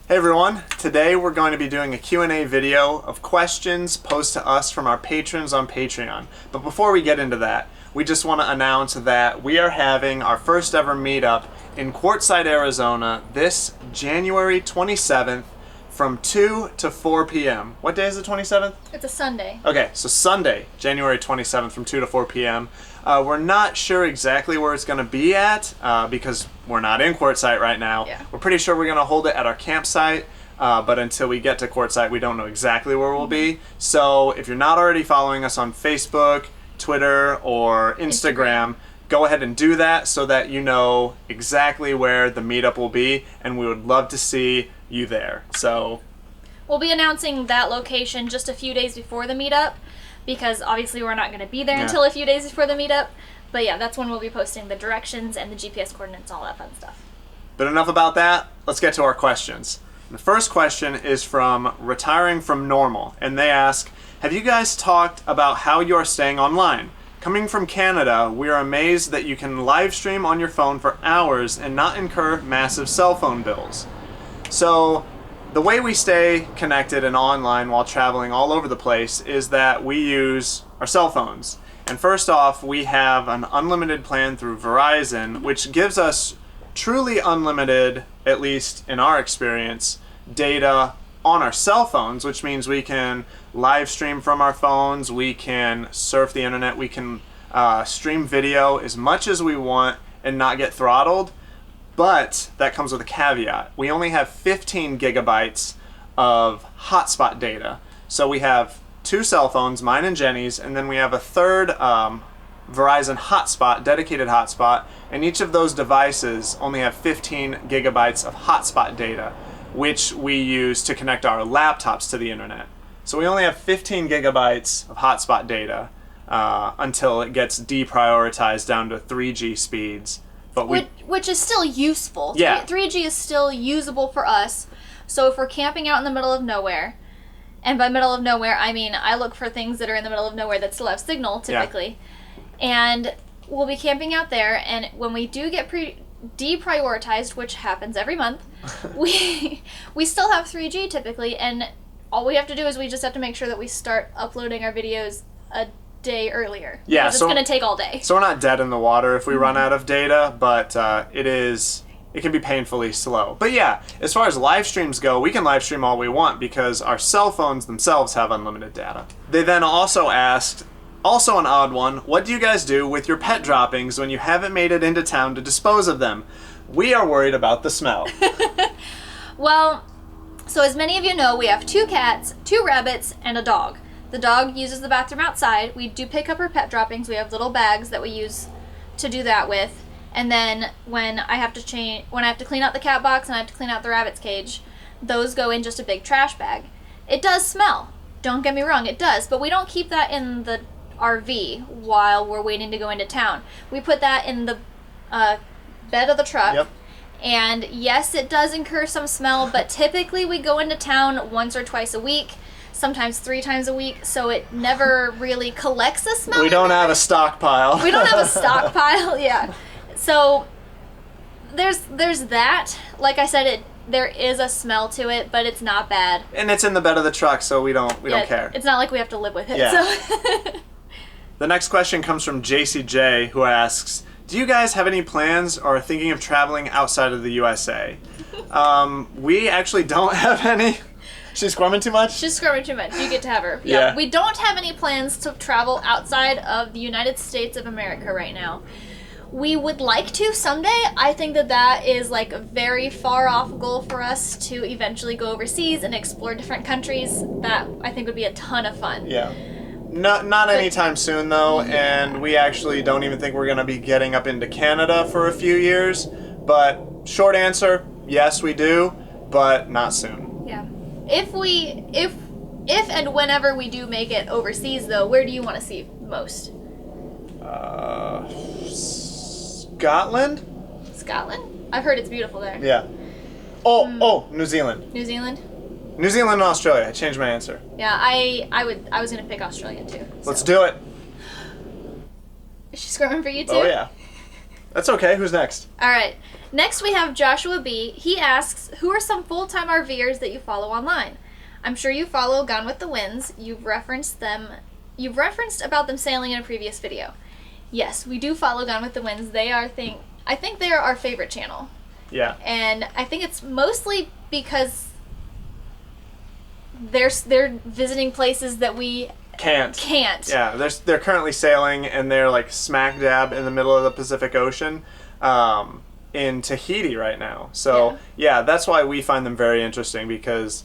Hey everyone, today we're going to be doing a Q&A video of questions posed to us from our patrons on Patreon. But before we get into that, we just want to announce that we are having our first ever meetup in Quartzsite, Arizona this January 27th from 2 to 4 p.m. What day is the 27th? It's a Sunday. Okay, so Sunday, January 27th from 2 to 4 p.m. We're not sure exactly where it's going to be at because we're not in Quartzsite right now. Yeah. We're pretty sure we're going to hold it at our campsite, but until we get to Quartzsite, we don't know exactly where we'll be. So if you're not already following us on Facebook, Twitter, or Instagram, go ahead and do that so that you know exactly where the meetup will be, and we would love to see you there. So we'll be announcing that location just a few days before the meetup because obviously we're not going to be there until a few days before the meetup. But yeah, that's when we'll be posting the directions and the GPS coordinates, all that fun stuff. But enough about that. Let's get to our questions. The first question is from Retiring from Normal, and they ask, have you guys talked about how you are staying online? Coming from Canada, we are amazed that you can live stream on your phone for hours and not incur massive cell phone bills. So the way we stay connected and online while traveling all over the place is that we use our cell phones. And first off, we have an unlimited plan through Verizon, which gives us truly unlimited, at least in our experience, data on our cell phones, which means we can live stream from our phones, we can surf the internet, we can stream video as much as we want and not get throttled. But that comes with a caveat. We only have 15 gigabytes of hotspot data. So we have two cell phones, mine and Jenny's, and then we have a third Verizon hotspot, dedicated hotspot, and each of those devices only have 15 gigabytes of hotspot data, which we use to connect our laptops to the internet. So we only have 15 gigabytes of hotspot data until it gets deprioritized down to 3G speeds. But which is still useful. Yeah. 3G is still usable for us. So if we're camping out in the middle of nowhere, and by middle of nowhere, I mean I look for things that are in the middle of nowhere that still have signal, typically. Yeah. And we'll be camping out there, and when we do get deprioritized, which happens every month, we still have 3G typically, and all we have to do is we just have to make sure that we start uploading our videos a day earlier. Yeah, so it's going to take all day. So we're not dead in the water if we run out of data, but it can be painfully slow. But yeah, as far as live streams go, we can live stream all we want because our cell phones themselves have unlimited data. They then also asked, also an odd one, what do you guys do with your pet droppings when you haven't made it into town to dispose of them? We are worried about the smell. Well, so as many of you know, we have 2 cats, 2 rabbits, and a dog. The dog uses the bathroom outside. We do pick up her pet droppings. We have little bags that we use to do that with. And then when I have to clean out the cat box and I have to clean out the rabbit's cage, those go in just a big trash bag. It does smell. Don't get me wrong, it does. But we don't keep that in the RV while we're waiting to go into town. We put that in the bed of the truck. Yep. And yes, it does incur some smell, but typically we go into town once or twice a week. Sometimes 3 times a week, so it never really collects the smell. We don't have a stockpile. We don't have a stockpile, yeah. So there's that. Like I said, there is a smell to it, but it's not bad. And it's in the bed of the truck, so we don't care. It's not like we have to live with it. Yeah. So. The next question comes from JCJ, who asks, do you guys have any plans or are thinking of traveling outside of the USA? We actually don't have any. She's squirming too much? She's squirming too much. You get to have her. Yeah. We don't have any plans to travel outside of the United States of America right now. We would like to someday. I think that is like a very far off goal for us to eventually go overseas and explore different countries. That I think would be a ton of fun. Yeah. Not anytime soon though, and we actually don't even think we're going to be getting up into Canada for a few years. But short answer, yes we do, but not soon. Yeah. If and whenever we do make it overseas though, where do you want to see most? Scotland? Scotland? I've heard it's beautiful there. Yeah. New Zealand. New Zealand? New Zealand and Australia. I changed my answer. Yeah, I was gonna pick Australia too. Let's do it. Is she squirming for you too? Oh yeah. That's okay. Who's next? All right. Next we have Joshua B. He asks, who are some full-time RVers that you follow online? I'm sure you follow Gone with the Winds. You've referenced about them sailing in a previous video. Yes, we do follow Gone with the Winds. I think they are our favorite channel. Yeah. And I think it's mostly because they're visiting places that we can't. Yeah, they're currently sailing, and they're like smack dab in the middle of the Pacific Ocean, in Tahiti right now. So yeah, that's why we find them very interesting, because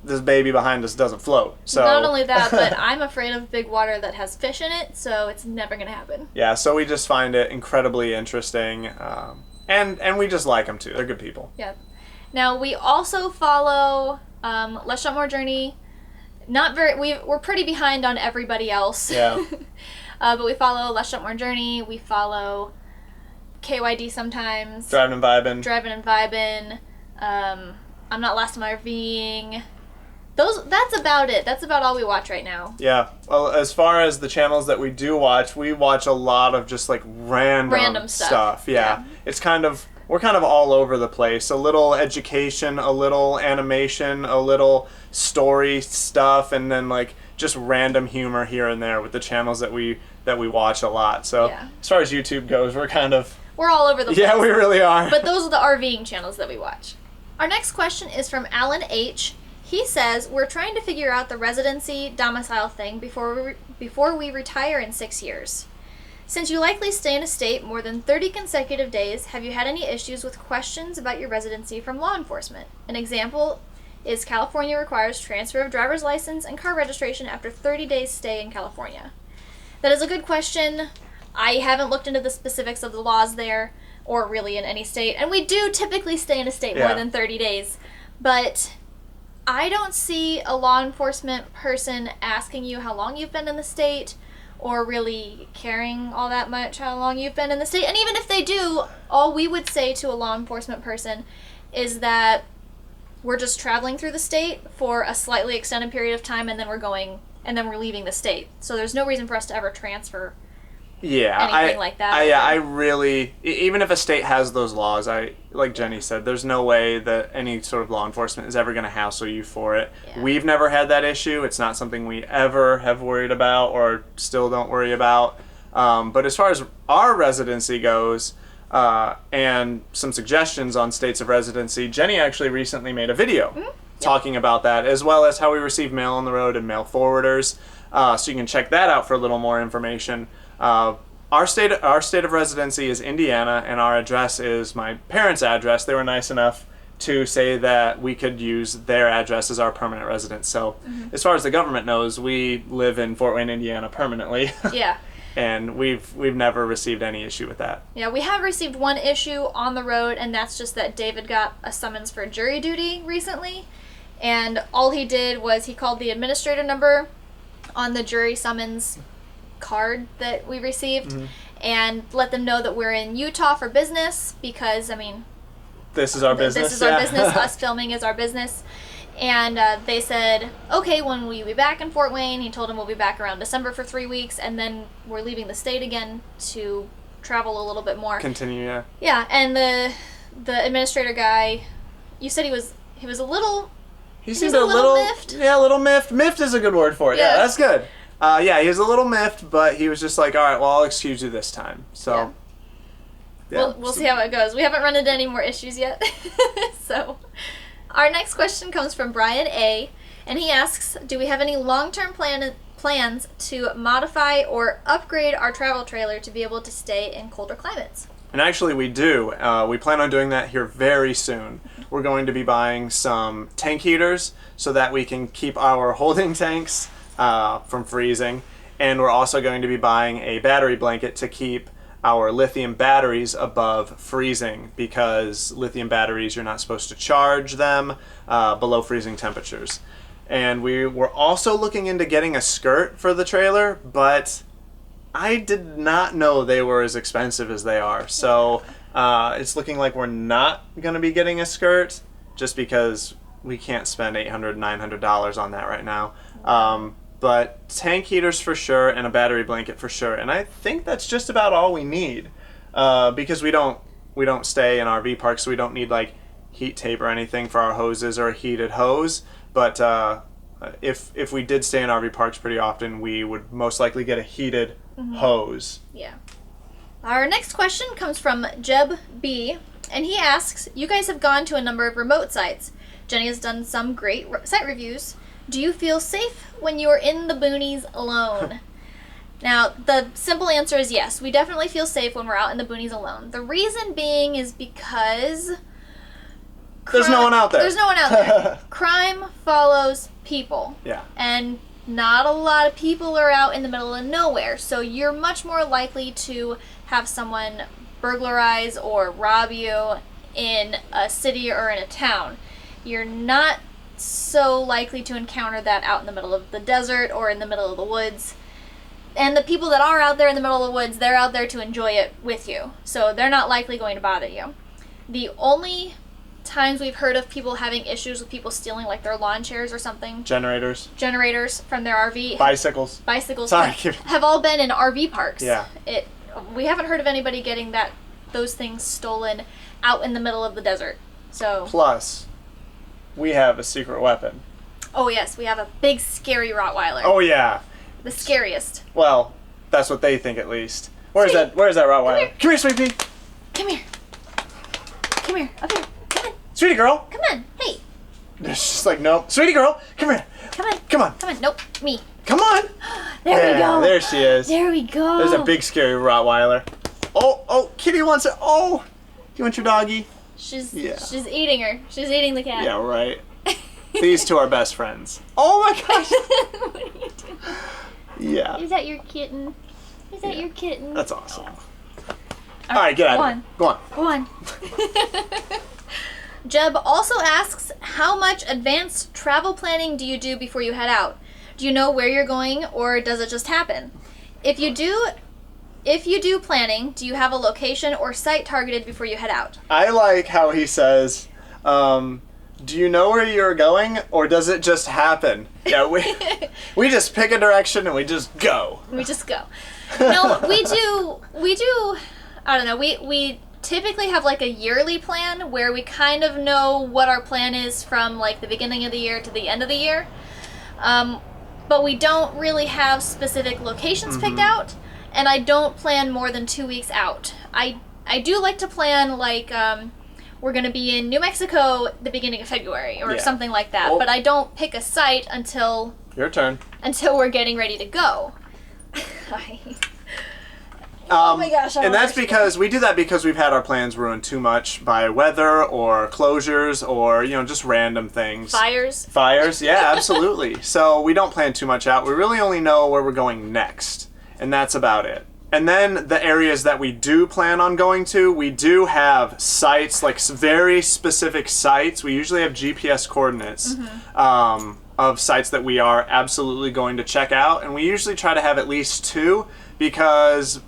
this baby behind us doesn't float. So not only that, but I'm afraid of big water that has fish in it, so it's never gonna happen. Yeah, so we just find it incredibly interesting, and we just like them too. They're good people. Yeah. Now we also follow Let's Shop More Journey. We're pretty behind on everybody else. Yeah. But we follow Let's Shop More Journey. We follow KYD sometimes. Driving and Vibin'. I'm Not Last in My RVing. That's about it. That's about all we watch right now. Yeah. Well, as far as the channels that we do watch, we watch a lot of just like random stuff. Yeah. We're kind of all over the place. A little education, a little animation, a little story stuff, and then like just random humor here and there with the channels that we watch a lot. So as far as YouTube goes, we're all over the place. Yeah, we really are. But those are the RVing channels that we watch. Our next question is from Alan H. He says, we're trying to figure out the residency domicile thing before we retire in 6 years. Since you likely stay in a state more than 30 consecutive days, have you had any issues with questions about your residency from law enforcement? An example is California requires transfer of driver's license and car registration after 30 days stay in California. That is a good question. I haven't looked into the specifics of the laws there, or really in any state, and we do typically stay in a state more than 30 days, but I don't see a law enforcement person asking you how long you've been in the state, or really caring all that much how long you've been in the state. And even if they do, all we would say to a law enforcement person is that we're just traveling through the state for a slightly extended period of time, and then we're leaving the state. So there's no reason for us to ever transfer anything like that. I really, even if a state has those laws, like Jenny said, there's no way that any sort of law enforcement is ever going to hassle you for it. Yeah. We've never had that issue. It's not something we ever have worried about or still don't worry about. But as far as our residency goes, and some suggestions on states of residency, Jenny actually recently made a video talking about that, as well as how we receive mail on the road and mail forwarders. So you can check that out for a little more information. Our state of residency is Indiana, and our address is my parents' address. They were nice enough to say that we could use their address as our permanent residence. So as far as the government knows, we live in Fort Wayne, Indiana permanently. Yeah. And we've never received any issue with that. Yeah, we have received one issue on the road, and that's just that David got a summons for jury duty recently. And all he did was he called the administrator number on the jury summons card that we received and let them know that we're in Utah for business, because, I mean, this is our business. This is our business. Us filming is our business. And they said, okay, when will you be back in Fort Wayne? He told him we'll be back around December for 3 weeks, and then we're leaving the state again to travel a little bit more. Continue, yeah. Yeah, and the administrator guy, you said he was a little... He seemed a little miffed. Yeah, a little miffed. Miffed is a good word for it. Yeah, that's good. Yeah, he was a little miffed, but he was just like, all right, well, I'll excuse you this time. So, we'll see how it goes. We haven't run into any more issues yet. So, our next question comes from Brian A., and he asks, do we have any long-term plans to modify or upgrade our travel trailer to be able to stay in colder climates? And actually, we do. We plan on doing that here very soon. We're going to be buying some tank heaters so that we can keep our holding tanks from freezing, and we're also going to be buying a battery blanket to keep our lithium batteries above freezing, because lithium batteries, you're not supposed to charge them below freezing temperatures. And we were also looking into getting a skirt for the trailer, but I did not know they were as expensive as they are. So it's looking like we're not going to be getting a skirt, just because we can't spend $800, $900 on that right now. But tank heaters for sure, and a battery blanket for sure. And I think that's just about all we need. because we don't stay in RV parks, so we don't need like heat tape or anything for our hoses or a heated hose. But if we did stay in RV parks pretty often, we would most likely get a heated hose. Yeah. Our next question comes from Jeb B, and he asks, you guys have gone to a number of remote sites. Jenny has done some great site reviews. Do you feel safe when you are in the boonies alone? Now, the simple answer is yes. We definitely feel safe when we're out in the boonies alone. The reason being is because There's no one out there. There's no one out there. Crime follows people. Yeah. And not a lot of people are out in the middle of nowhere. So you're much more likely to have someone burglarize or rob you in a city or in a town. You're not so likely to encounter that out in the middle of the desert or in the middle of the woods. And the people that are out there in the middle of the woods, they're out there to enjoy it with you. So they're not likely going to bother you. The only times we've heard of people having issues with people stealing like their lawn chairs or something, Generators from their RV, bicycles Sorry. have all been in RV parks. Yeah. We haven't heard of anybody getting those things stolen out in the middle of the desert. So Plus we have a secret weapon. Oh yes, we have a big scary Rottweiler. Oh yeah. The scariest. Well, that's what they think at least. Where's that Rottweiler? Come here, Sweet Pea. Come here. Up here. Come on. Sweetie girl. Come on. Hey. It's just like, nope. Sweetie girl, come here. Come on. Nope. Me. Come on. There we go. There she is. There we go. There's a big scary Rottweiler. Oh, Kitty wants it. Oh, you want your doggy? She's eating her. She's eating the cat. Yeah, right. These two are best friends. Oh my gosh. What are you doing? Yeah. Is that your kitten? Your kitten? That's awesome. All right, get out of here. Go on. Jeb also asks, how much advanced travel planning do you do before you head out? Do you know where you're going, or does it just happen? If you do planning, do you have a location or site targeted before you head out? I like how he says, do you know where you're going, or does it just happen? Yeah, we just pick a direction and we just go. No, we do, I don't know, we typically have like a yearly plan where we kind of know what our plan is from like the beginning of the year to the end of the year. But we don't really have specific locations picked out, and I don't plan more than 2 weeks out. I do like to plan like, we're going to be in New Mexico the beginning of February or something like that, but I don't pick a site until... Your turn. Until we're getting ready to go. Oh my gosh. And that's because we do that because we've had our plans ruined too much by weather or closures or, just random things. Fires, yeah, absolutely. So we don't plan too much out. We really only know where we're going next, and that's about it. And then the areas that we do plan on going to, we do have sites, like very specific sites. We usually have GPS coordinates of sites that we are absolutely going to check out. And we usually try to have at least 2, because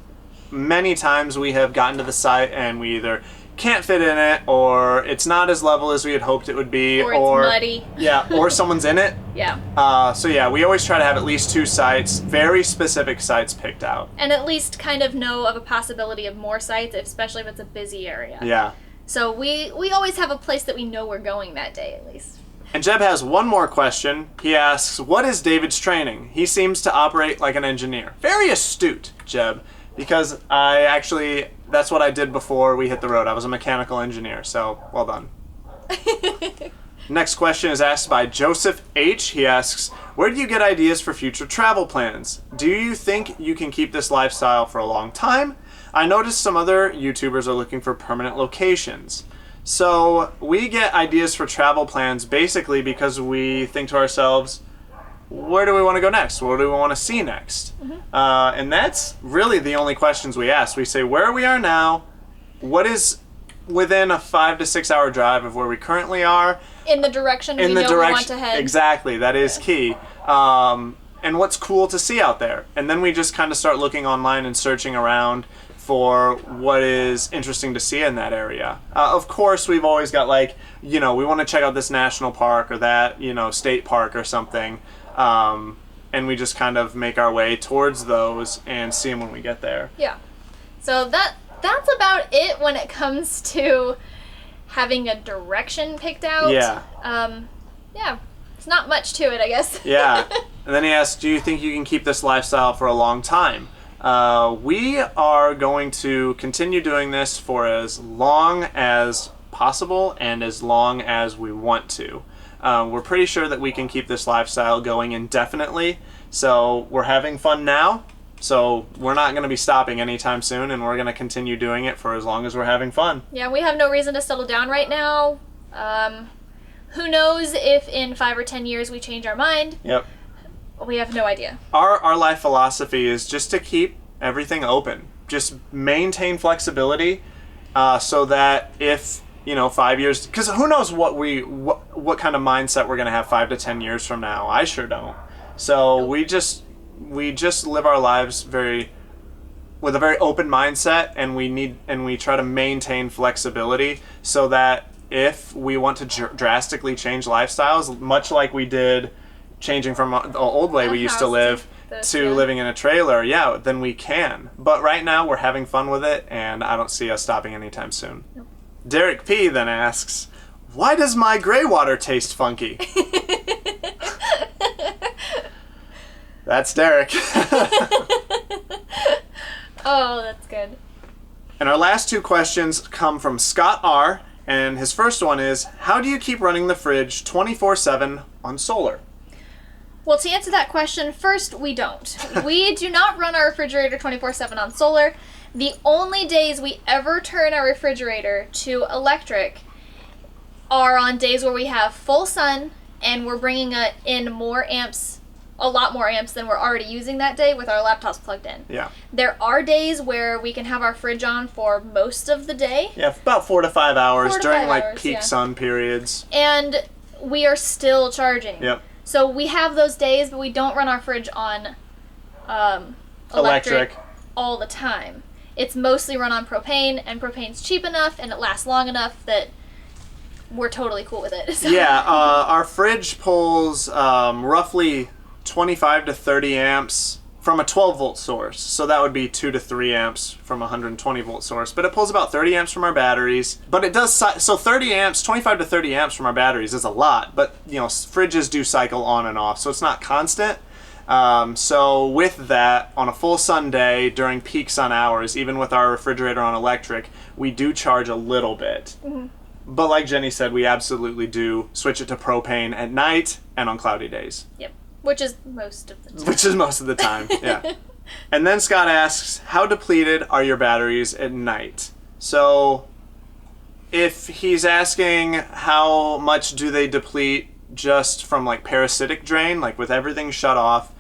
many times we have gotten to the site and we either can't fit in it, or it's not as level as we had hoped it would be, or it's muddy. Yeah, or someone's in it. Yeah. So yeah, we always try to have at least 2 sites, very specific sites picked out. And at least kind of know of a possibility of more sites, especially if it's a busy area. Yeah. So we always have a place that we know we're going that day, at least. And Jeb has one more question. He asks, what is David's training? He seems to operate like an engineer. Very astute, Jeb, because that's what I did before we hit the road. I was a mechanical engineer, so well done. Next question is asked by Joseph H. He asks, where do you get ideas for future travel plans? Do you think you can keep this lifestyle for a long time? I noticed some other YouTubers are looking for permanent locations. So we get ideas for travel plans basically because we think to ourselves, where do we want to go next? What do we want to see next? And that's really the only questions we ask. We say where we are now, what is within a 5 to 6 hour drive of where we currently are. In the direction we want to head. Exactly, that is key. And what's cool to see out there. And then we just kind of start looking online and searching around for what is interesting to see in that area. Of course, we've always got we want to check out this national park or that, state park or something. And we just kind of make our way towards those and see them when we get there. Yeah. So that's about it when it comes to having a direction picked out. Yeah. Yeah, it's not much to it, I guess. Yeah. And then he asked, do you think you can keep this lifestyle for a long time? We are going to continue doing this for as long as possible and as long as we want to. We're pretty sure that we can keep this lifestyle going indefinitely. So we're having fun now. So we're not going to be stopping anytime soon, and we're going to continue doing it for as long as we're having fun. Yeah, we have no reason to settle down right now. Who knows if in 5 or 10 years we change our mind? Yep. We have no idea. Our life philosophy is just to keep everything open. Just maintain flexibility so that if, 5 years... Because who knows what kind of mindset we're going to have 5 to 10 years from now. I sure don't. So we just live our lives with a very open mindset, and we try to maintain flexibility so that if we want to drastically change lifestyles, much like we did changing from the old way we used to live to living in a trailer, then we can. But right now we're having fun with it, and I don't see us stopping anytime soon. Nope. Derek P. then asks, why does my gray water taste funky? That's Derek. Oh, that's good. And our last two questions come from Scott R. And his first one is, how do you keep running the fridge 24/7 on solar? Well, to answer that question, first, we don't. We do not run our refrigerator 24/7 on solar. The only days we ever turn our refrigerator to electric are on days where we have full sun and we're bringing in more amps, a lot more amps than we're already using that day with our laptops plugged in. Yeah. There are days where we can have our fridge on for most of the day. Yeah, about 4 to 5 hours 4 to during 5 like hours, peak sun periods. And we are still charging. Yep. So we have those days, but we don't run our fridge on electric all the time. It's mostly run on propane, and propane's cheap enough and it lasts long enough that we're totally cool with it. So. Yeah, our fridge pulls roughly 25 to 30 amps from a 12-volt source. So that would be 2 to 3 amps from a 120-volt source. But it pulls about 30 amps from our batteries. But it does, so 30 amps, 25 to 30 amps from our batteries is a lot. But, fridges do cycle on and off, so it's not constant. So with that, on a full sun day, during peak sun hours, even with our refrigerator on electric, we do charge a little bit. Mm-hmm. But like Jenny said, we absolutely do switch it to propane at night and on cloudy days. Yep. Which is most of the time. Which is most of the time, yeah. And then Scott asks, how depleted are your batteries at night? So if he's asking how much do they deplete just from like parasitic drain, like with everything shut off,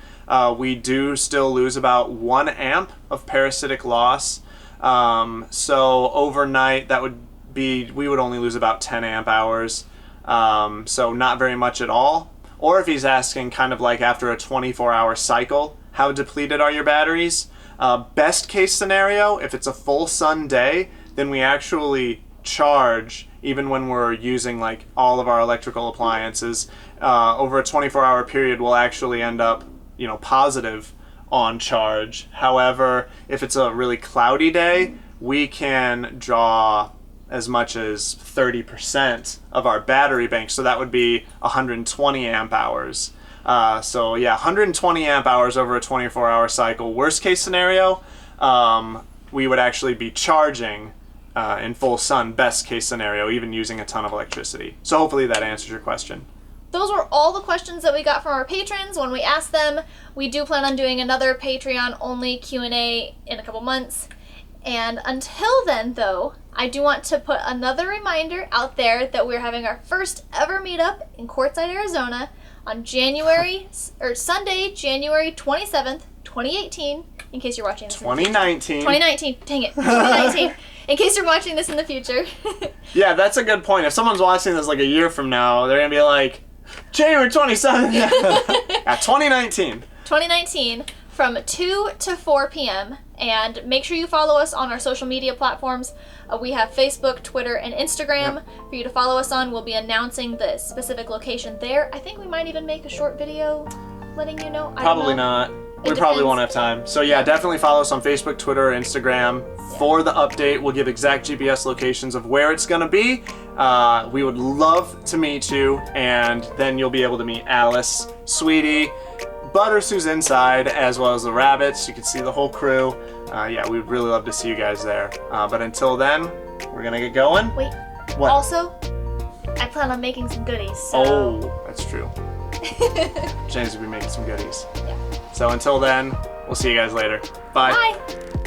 we do still lose about 1 amp of parasitic loss. So overnight that would be, we would only lose about 10 amp hours. So not very much at all. Or if he's asking kind of like after a 24-hour cycle, how depleted are your batteries? Best case scenario, if it's a full sun day, then we actually charge even when we're using like all of our electrical appliances. Over a 24-hour period, we'll actually end up, positive on charge. However, if it's a really cloudy day, we can draw as much as 30% of our battery bank. So that would be 120 amp hours. 120 amp hours over a 24-hour cycle. Worst case scenario, we would actually be charging in full sun. Best case scenario, even using a ton of electricity. So hopefully that answers your question. Those were all the questions that we got from our patrons when we asked them. We do plan on doing another Patreon-only Q&A in a couple months. And until then, though, I do want to put another reminder out there that we're having our first ever meetup in Quartzsite, Arizona on Sunday, January 27th, 2018, in case you're watching this 2019. 2019, dang it, 2019, in case you're watching this in the future. Yeah, that's a good point. If someone's watching this like a year from now, they're going to be like, January 27th, 2019. 2019. From 2 to 4 p.m. And make sure you follow us on our social media platforms. We have Facebook, Twitter, and Instagram for you to follow us on. We'll be announcing the specific location there. I think we might even make a short video letting you know. Probably not. We probably depends. won't have time. So yeah, definitely follow us on Facebook, Twitter, Instagram for the update. We'll give exact GPS locations of where it's gonna be. We would love to meet you, and then you'll be able to meet Alice, Sweetie, Butters, who's inside, as well as the rabbits. You can see the whole crew. Yeah, we'd really love to see you guys there. But until then, we're gonna get going. Wait. What? Also, I plan on making some goodies. So. Oh, that's true. James will be making some goodies. Yeah. So until then, we'll see you guys later. Bye. Bye.